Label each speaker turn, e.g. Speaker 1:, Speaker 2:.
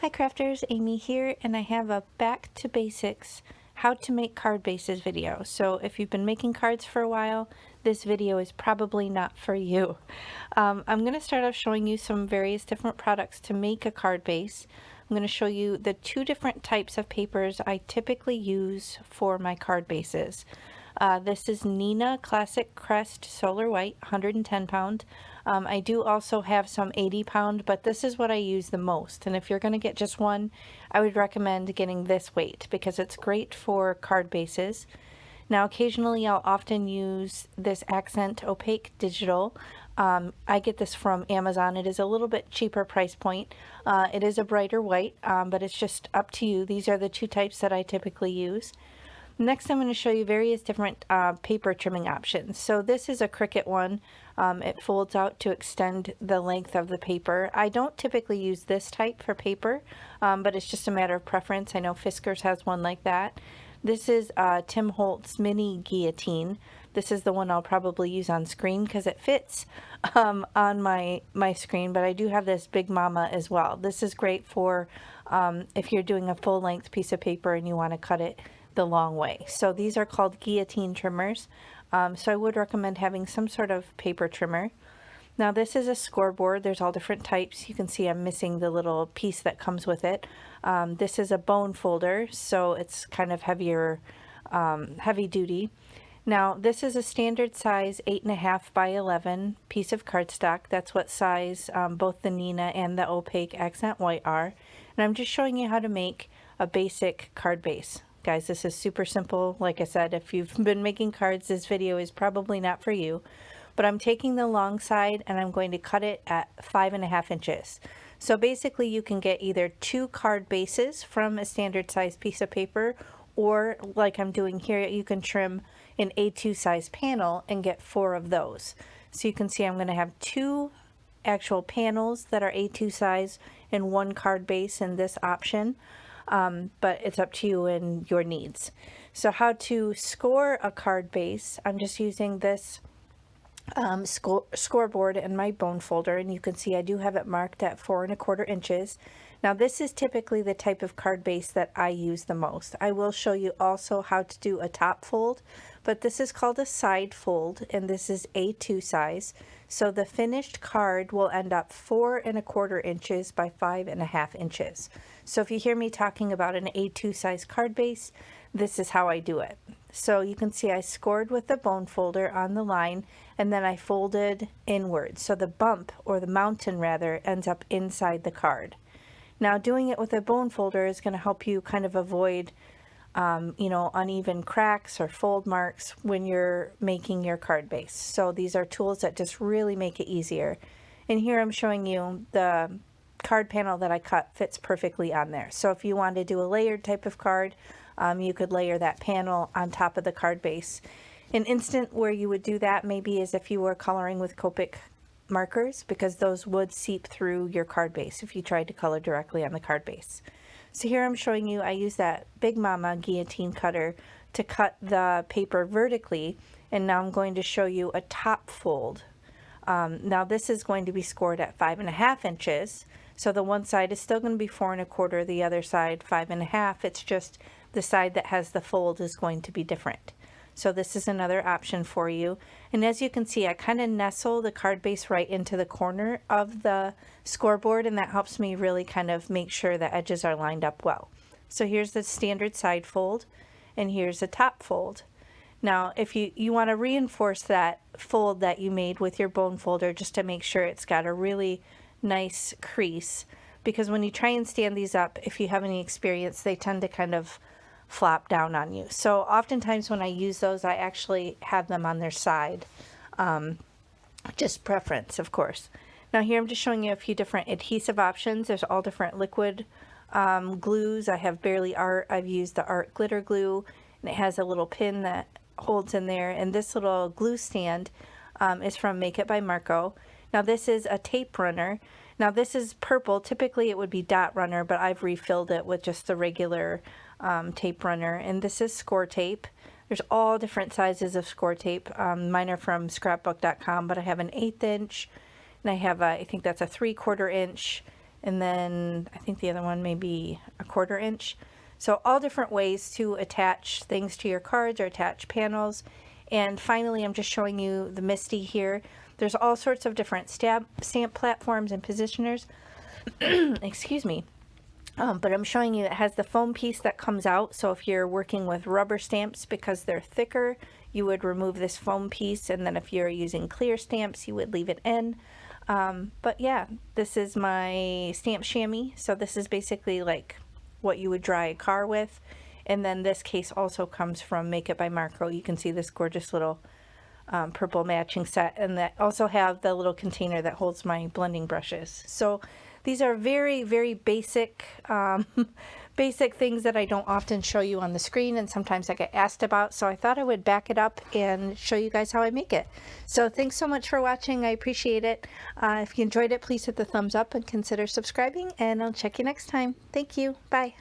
Speaker 1: Hi crafters, Amy here, and I have a back to basics how to make card bases video. So if you've been making cards for a while, this video is probably not for you. I'm going to start off showing you some various different products to make a card base. I'm going to show you the two different types of papers I typically use for my card bases. This is Neenah Classic Crest Solar White, 110 pound. I do also have some 80 pound, but this is what I use the most. And if you're going to get just one, I would recommend getting this weight because it's great for card bases. Now, occasionally I'll often use this Accent Opaque Digital. I get this from Amazon. It is a little bit cheaper price point. It is a brighter white, but it's just up to you. These are the two types that I typically use. Next, I'm going to show you various different paper trimming options. So this is a Cricut one. It folds out to extend the length of the paper. I don't typically use this type for paper, but it's just a matter of preference. I know Fiskars has one like that. This is Tim Holtz Mini Guillotine. This is the one I'll probably use on screen because it fits on my screen, but I do have this Big Mama as well. This is great for if you're doing a full-length piece of paper and you want to cut it the long way. So these are called guillotine trimmers. So I would recommend having some sort of paper trimmer. Now this is a scoreboard. There's all different types. You can see I'm missing the little piece that comes with it. This is a bone folder, so it's kind of heavier, heavy duty. Now this is a standard size 8.5 by 11 piece of cardstock. That's what size both the Neenah and the Opaque Accent White are. And I'm just showing you how to make a basic card base. Guys, this is super simple. Like I said, if you've been making cards, this video is probably not for you. But I'm taking the long side and I'm going to cut it at 5.5 inches. So basically you can get either 2 card bases from a standard size piece of paper, or like I'm doing here, you can trim an A2 size panel and get 4 of those. So you can see I'm going to have 2 actual panels that are A2 size and 1 card base in this option. But it's up to you and your needs. So how to score a card base, I'm just using this scoreboard in my bone folder, and you can see I do have it marked at 4.25 inches. Now this is typically the type of card base that I use the most. I will show you also how to do a top fold, but this is called a side fold, and this is A2 size. So the finished card will end up 4.25 inches by 5.5 inches. So if you hear me talking about an A2 size card base, this is how I do it. So you can see I scored with the bone folder on the line, and then I folded inward. So the bump, or the mountain rather, ends up inside the card. Now doing it with a bone folder is going to help you kind of avoid uneven cracks or fold marks when you're making your card base. So these are tools that just really make it easier. And here I'm showing you the card panel that I cut fits perfectly on there. So if you want to do a layered type of card, you could layer that panel on top of the card base. An instant where you would do that maybe is if you were coloring with Copic markers, because those would seep through your card base if you tried to color directly on the card base. So here I'm showing you I use that Big Mama guillotine cutter to cut the paper vertically, and now I'm going to show you a top fold. Now this is going to be scored at 5.5 inches. So the one side is still going to be 4.25, the other side 5.5. It's just the side that has the fold is going to be different. So this is another option for you. And as you can see, I kind of nestle the card base right into the corner of the scoreboard, and that helps me really kind of make sure the edges are lined up well. So here's the standard side fold, and here's the top fold. Now, if you want to reinforce that fold that you made with your bone folder just to make sure it's got a really nice crease, because when you try and stand these up, if you have any experience, they tend to kind of flop down on you. So oftentimes when I use those, I actually have them on their side. Just preference, of course. Now here I'm just showing you a few different adhesive options. There's all different liquid glues. I have Barely Art. I've used the Art glitter glue, and it has a little pin that holds in there. And this little glue stand is from Make It by Marco. Now this is a tape runner. Now this is purple. Typically it would be dot runner, but I've refilled it with just the regular tape runner. And this is score tape. There's all different sizes of score tape. Mine are from scrapbook.com, but I have an 1/8 inch, and I have I think that's a 3/4 inch, and then I think the other one may be a 1/4 inch. So all different ways to attach things to your cards or attach panels. And finally, I'm just showing you the Misti here. There's all sorts of different stamp platforms and positioners. Excuse me. But I'm showing you it has the foam piece that comes out. So if you're working with rubber stamps, because they're thicker, you would remove this foam piece. And then if you're using clear stamps, you would leave it in. But yeah, this is my stamp chamois. So this is basically like what you would dry a car with. And then this case also comes from Make It by Marco. You can see this gorgeous little purple matching set, and that also have the little container that holds my blending brushes. So these are very, very basic basic things that I don't often show you on the screen, and sometimes I get asked about, so I thought I would back it up and show you guys how I make it. So thanks so much for watching. I appreciate it. If you enjoyed it, please hit the thumbs up and consider subscribing, and I'll check you next time. Thank you. Bye.